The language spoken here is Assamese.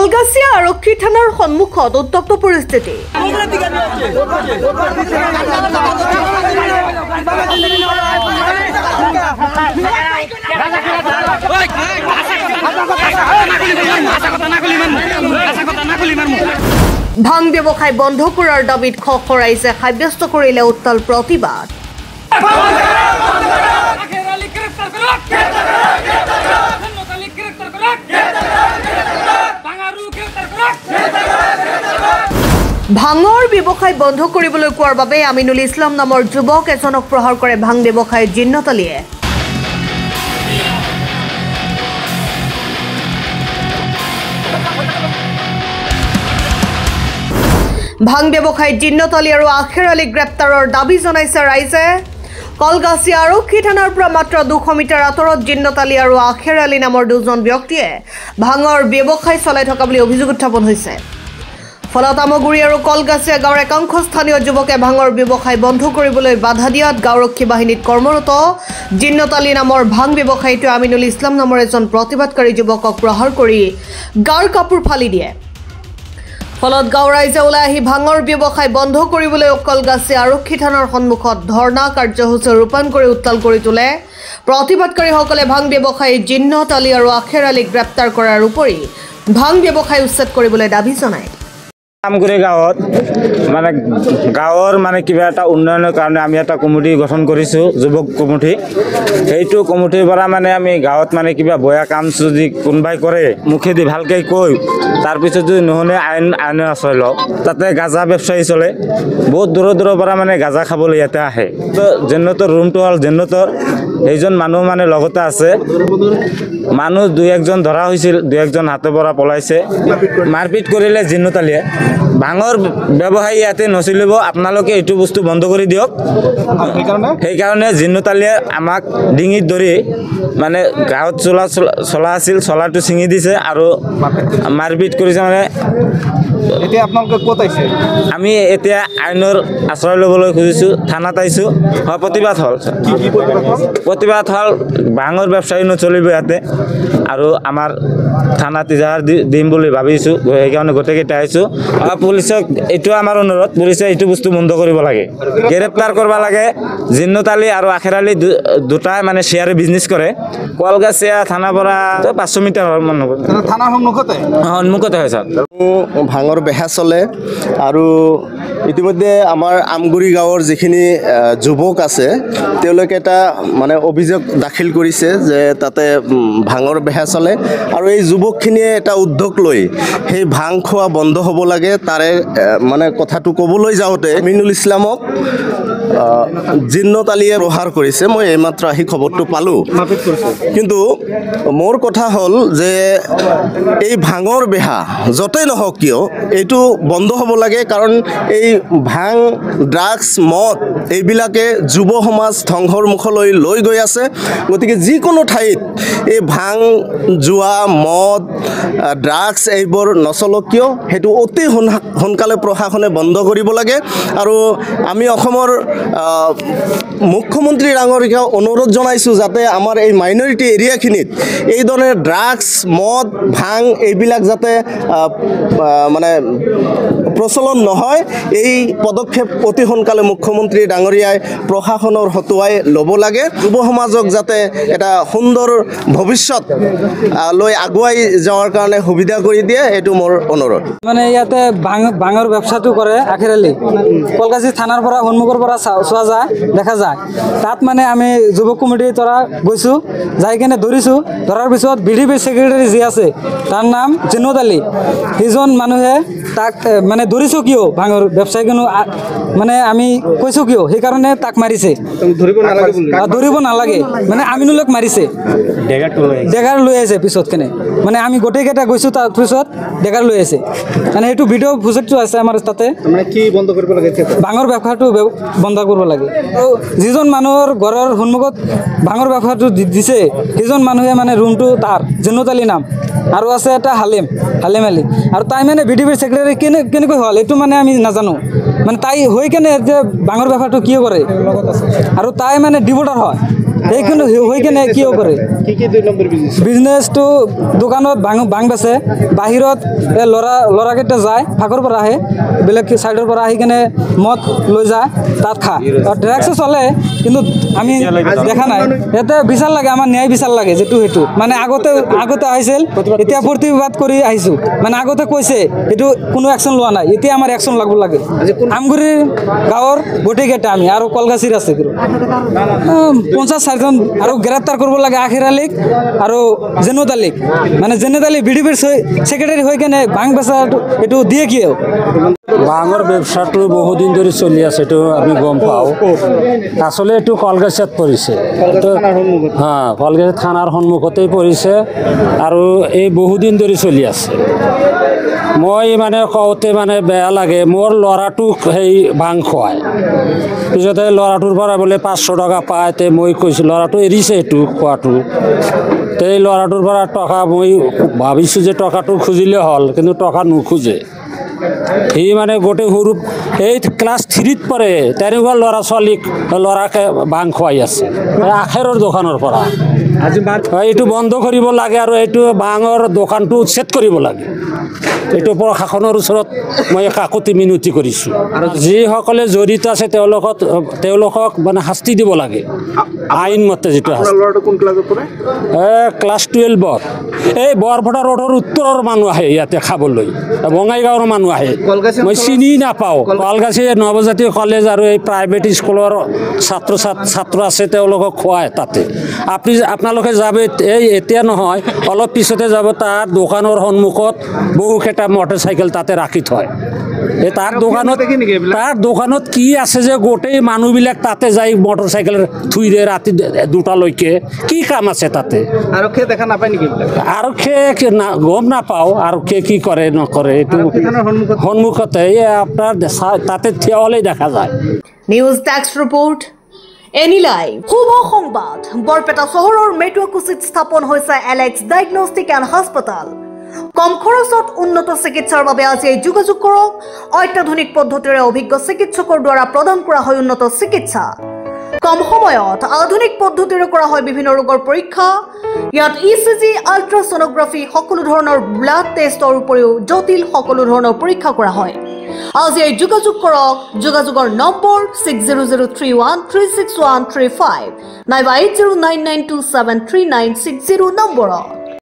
কলগাছিয়া আৰক্ষী থানাৰ সন্মুখত উত্তপ্ত পৰিস্থিতি। ভাং ব্যৱসায় বন্ধ কৰাৰ দাবীত খৰাইছে সাব্যস্ত কৰিলে উত্তাল প্ৰতিবাদ। ভাঙৰ ব্যৱসায় বন্ধ কৰিবলৈ কোৱাৰ বাবে আমিনুল ইছলাম নামৰ যুৱক এজনক প্ৰহাৰ কৰে ভাং ব্যৱসায়ী জিন্নতালীয়ে। ভাং ব্যৱসায়ী জিন্নতালী আৰু আখেৰ আলীক গ্ৰেপ্তাৰৰ দাবী জনাইছে ৰাইজে। কলগাছিয়া আৰক্ষী থানাৰ পৰা মাত্ৰ 200 মিটাৰ আঁতৰত জিন্নতালী আৰু আখেৰ আলী নামৰ দুজন ব্যক্তিয়ে ভাঙৰ ব্যৱসায় চলাই থকা বুলি অভিযোগ উত্থাপন হৈছে। ফলত আমগুৰি আৰু কলগাছিয়া গাঁৱৰ একাংশ স্থানীয় যুৱকে ভাঙৰ ব্যৱসায় বন্ধ কৰিবলৈ বাধা দিয়াত গাঁওৰক্ষী বাহিনীত কৰ্মৰত জিন্নতালী নামৰ ভাং ব্যৱসায়ীটোৱে আমিনুল ইছলাম নামৰ এজন প্ৰতিবাদকাৰী যুৱকক প্ৰহাৰ কৰি গাৰ কাপোৰ ফালি দিয়ে। ফলত গাঁও ৰাইজে ওলাই আহি ভাঙৰ ব্যৱসায় বন্ধ কৰিবলৈ কলগাছিয়া আৰক্ষী থানাৰ সন্মুখত ধৰ্ণা কাৰ্যসূচী ৰূপায়ণ কৰি উত্তাল কৰি তোলে। প্ৰতিবাদকাৰীসকলে ভাং ব্যৱসায়ী জিন্নতালী আৰু আখেৰ আলীক গ্ৰেপ্তাৰ কৰাৰ উপৰি ভাং ব্যৱসায় উচ্ছেদ কৰিবলৈ দাবী জনায়। আমগুৰি গাঁৱত মানে গাঁৱৰ মানে কিবা এটা উন্নয়নৰ কাৰণে আমি এটা কমিটি গঠন কৰিছোঁ, যুৱক কমিটি। সেইটো কমিটিৰ পৰা মানে আমি গাঁৱত মানে কিবা বেয়া কাম যদি কোনোবাই কৰে মুখেদি ভালকৈ কৈ তাৰপিছত যদি নহ'লে আইনৰ আশ্ৰয় লওঁ। তাতে গাঁজা ব্যৱসায়ী চলে, বহুত দূৰৰ পৰা মানে গাঁজা খাবলৈ ইয়াতে আহে। তো জেন্নতৰ ৰুমটো হ'ল জেন্নতৰ সেইজন মানুহ মানে লগতে আছে। মানুহ 2-1জন ধৰা হৈছিল, 2-1জন হাতৰ পৰা পলাইছে। মাৰপিট কৰিলে জিন্নতালীয়ে। ভাঙৰ ব্যৱসায়ী ইয়াতে নচলিব, আপোনালোকে এইটো বস্তু বন্ধ কৰি দিয়ক। সেইকাৰণে জিন্নতালীয়ে আমাক ডিঙিত ধৰি মানে গাঁৱত চলা আছিল, চলাটো ছিঙি দিছে আৰু মাৰপিট কৰিছে। মানে এতিয়া আপোনালোকে ক'ত আহিছে? আমি এতিয়া আইনৰ আশ্ৰয় ল'বলৈ খুজিছোঁ, থানাত আহিছোঁ। হয়, প্ৰতিবাদ হ'ল। প্ৰতিবাদ হ'ল ভাঙৰ ব্যৱসায়ী নচলিব ইয়াতে আৰু আমাৰ থানাত ইজাহাৰ দিম বুলি ভাবিছোঁ। সেইকাৰণে গোটেইকেইটা আহিছোঁ। পুলিচক এইটো আমাৰ অনুৰোধ, পুলিচে এইটো বস্তু বন্ধ কৰিব লাগে, গ্ৰেপ্তাৰ কৰিব লাগে। জিন্নতালী আৰু আখেৰ আলী দুটাই মানে শ্বেয়াৰ বিজনেছ কৰে। কলগাছিয়া থানাৰ পৰা 500 মিটাৰ মান হ'ব। থানাৰ সন্মুখতে হয় ছাৰ। ভাঙৰ বেহা চলে আৰু ইতিমধ্যে আমাৰ আমগুৰি গাঁৱৰ যিখিনি যুৱক আছে তেওঁলোকে এটা মানে অভিযোগ দাখিল কৰিছে যে তাতে ভাঙৰ বেহা চলে আৰু এই যুৱকখিনিয়ে এটা উদ্যোগ লৈ সেই ভাং খোৱা বন্ধ হ'ব লাগে। তাৰে মানে কথাটো ক'বলৈ যাওঁতে আমিনুল ইছলামক জিন্নতালীয়ে প্ৰহাৰ কৰিছে। মই এইমাত্ৰ আহি খবৰটো পালোঁ, কিন্তু মোৰ কথা হ'ল যে এই ভাঙৰ বেহা য'তেই নহওক কিয় এইটো বন্ধ হ'ব লাগে। কাৰণ এই ভাং, ড্ৰাগছ, মদ এইবিলাকে যুৱ সমাজ ধ্বংসৰ মুখলৈ লৈ গৈ আছে। গতিকে যিকোনো ঠাইত এই ভাং, জুৱা, মদ, ড্ৰাগছ এইবোৰ নচলক কিয় সেইটো অতি সোনকালে প্ৰশাসনে বন্ধ কৰিব লাগে। আৰু আমি অসমৰ মুখ্যমন্ত্ৰী ডাঙৰীয়াক অনুৰোধ জনাইছোঁ যাতে আমাৰ এই মাইনৰিটি এৰিয়াখিনিত এইধৰণে ড্ৰাগছ, মদ, ভাং এইবিলাক যাতে মানে প্ৰচলন নহয়, এই পদক্ষেপ অতি সোনকালে মুখ্যমন্ত্ৰী ডাঙৰীয়াই প্ৰশাসনৰ হতুৱাই ল'ব লাগে। যুৱ সমাজক যাতে এটা সুন্দৰ ভৱিষ্যত লৈ আগুৱাই যোৱাৰ কাৰণে সুবিধা কৰি দিয়ে, এইটো মোৰ অনুৰোধ। মানে ইয়াতে ভাঙৰ ব্যৱসায়টো কৰে আখেৰ আলী। কলগাছি থানাৰ পৰা সন্মুখৰ পৰা চোৱা যায়, দেখা যায়। তাত মানে আমি যুৱক কমিটিৰ পৰা গৈছোঁ, যাই কিনে ধৰিছোঁ। ধৰাৰ পিছত বিডিপি ছেক্ৰেটাৰী যি আছে তাৰ নাম জিন্নতালী। সেইজন মানুহে তাক মানে ধৰিছোঁ কিয় ভাঙৰ ব্যৱসায়ীজনো মানে আমি কৈছোঁ কিয় সেইকাৰণে তাক মাৰিছে। ধৰিব নালাগে মানে আমিনুলক মাৰিছে, ডেগাৰ লৈ আহিছে পিছত কেনে মানে আমি গোটেইকেইটা গৈছোঁ। তাৰ পিছত ডেগাৰ লৈ আহিছে মানে সেইটো ভিডিঅ' ফুটেজটো আছে আমাৰ তাতে। কি বন্ধ কৰিব লাগে? ভাঙৰ ব্যৱসায়টো বন্ধ কৰিব লাগে। আৰু যিজন মানুহৰ ঘৰৰ সন্মুখত ভাঙৰ ব্যৱসায়টো দিছে সেইজন মানুহে মানে ৰুমটো তাৰ জিন্নতালী নাম আৰু আছে এটা হালিম আলী। আৰু তাই মানে বিডিপিৰ ছেক্ৰেটাৰী কেনেকৈ হ'ল এইটো মানে আমি নাজানো। মানে তাই হৈ কেনে যে ভাঙৰ ব্যৱসায়টো কিয় কৰে আৰু তাই মানে ডিভোটাৰ হয়। সেইখিনি হৈ কেনে কিয় কৰে কি 2 নম্বৰ বিজনেছ বিজনেছটো দোকানত ভাং বেচে বাহিৰত এই ল'ৰাকেইটা যায় ফাকৰ পৰা আহে বেলেগ চাইডৰ পৰা আহি কেনে মদ লৈ যায় তাত খা ড্ৰাগছ চলে কিন্তু আমি দেখা নাই ইয়াতে বিচাৰ লাগে আমাৰ ন্যায় বিচাৰ লাগে যেটো সেইটো মানে আগতে আহিছিল এতিয়া প্ৰতিবাদ কৰি আহিছোঁ মানে আগতে কৈছে এইটো কোনো একশ্যন লোৱা নাই এতিয়া আমাৰ একশ্যন লাগব লাগে আমগুৰিৰ গাঁৱৰ গোটেইকেইটা আমি আৰু কলগাছিৰ আছে 50-60জন আৰু গ্ৰেপ্তাৰ কৰিব লাগে আখিৰ আলীক আৰু জেনুদ আলীক মানে জেনুদ আলী বিডিপিৰ সেক্ৰেটাৰী হৈ কেনে ভাং বেচা এইটো দিয়ে কিয় ভাঙৰ ব্যৱসায়টো বহুদিন ধৰি চলি আছে এইটো আমি গম পাওঁ আচলতে এইটো কলগাছিয়াত পৰিছে কলগাছিয়া থানাৰ সন্মুখতেই পৰিছে আৰু এই বহুদিন ধৰি চলি আছে মই মানে কওঁতে মানে বেয়া লাগে মোৰ ল'ৰাটোক সেই ভাং খুৱায় পিছতে ল'ৰাটোৰ পৰা বোলে 500 টকা পায় তে মই কৈছোঁ ল'ৰাটো এৰিছে এইটো খোৱাটো তে এই ল'ৰাটোৰ পৰা টকা মই ভাবিছোঁ যে টকাটো খুজিলে হ'ল কিন্তু টকা নোখোজে সি মানে গোটেই সৰু এই ক্লাছ 3ত পঢ়ে তেনেকুৱা ল'ৰা ছোৱালীক ল'ৰাকে ভাং খুৱাই আছে আখেৰৰ দোকানৰ পৰা এইটো বন্ধ কৰিব লাগে আৰু এইটো ভাঙৰ দোকানটো উচ্ছেদ কৰিব লাগে এইটো প্ৰশাসনৰ ওচৰত মই কাকতি মিনতি কৰিছোঁ আৰু যিসকলে জড়িত আছে তেওঁলোকক মানে শাস্তি দিব লাগে আইনমতে যেটো ক্লাছ 12ত এই বৰপেটা ৰোডৰ উত্তৰৰ মানুহ আহে ইয়াতে খাবলৈ বঙাইগাঁৱৰ মানুহ আহে মই চিনি নাপাওঁ কলগাছিয়া নৱজাতি কলেজ আৰু এই প্ৰাইভেট স্কুলৰ ছাত্ৰ আছে তেওঁলোকক খুৱায় তাতে আপোনালোকে যাবে এই এতিয়া নহয় অলপ পিছতে যাব তাৰ দোকানৰ সন্মুখত বহুকেইটা মটৰচাইকেল তাতে ৰাখি থয় এই তাৰ দোকানত কি আছে যে গোটেই মানুহবিলাক তাতে যাই মটৰচাইকেল থুই দিয়ে ৰাতি 2টালৈকে কি কাম আছে তাতে আৰক্ষীয়ে দেখা নাপায় নেকি আৰক্ষীয়ে গম নাপাওঁ আৰক্ষীয়ে কি কৰে নকৰে এইটো সন্মুখতে আপোনাৰ তাতে থিয় হ'লেই দেখা যায় news desk report any live শুভ সংবাদ বৰপেটা চহৰৰ মেটুৱাকুচিত স্থাপন হৈছে এলেক্স ডায়াগনষ্টিক এণ্ড হাস্পাতাল কম খৰচত উন্নত চিকিৎসাৰ বাবে আজি যোগাযোগ কৰক অত্যাধুনিক পদ্ধতিৰে অভিজ্ঞ চিকিৎসকৰ দ্বাৰা প্ৰদান কৰা হয় উন্নত চিকিৎসা কম সময়ত আধুনিক পদ্ধতিৰে কৰা হয় বিভিন্ন ৰোগৰ পৰীক্ষা ইয়াত ইচিজি আল্ট্ৰাছনোগ্ৰাফি সকলো ধৰণৰ ব্লাড টেষ্টৰ উপৰিও জটিল সকলো ধৰণৰ পৰীক্ষা কৰা হয় আজি যোগাযোগ কৰক যোগাযোগৰ নম্বৰ 6003136135 নাইবা 8099273960 নম্বৰত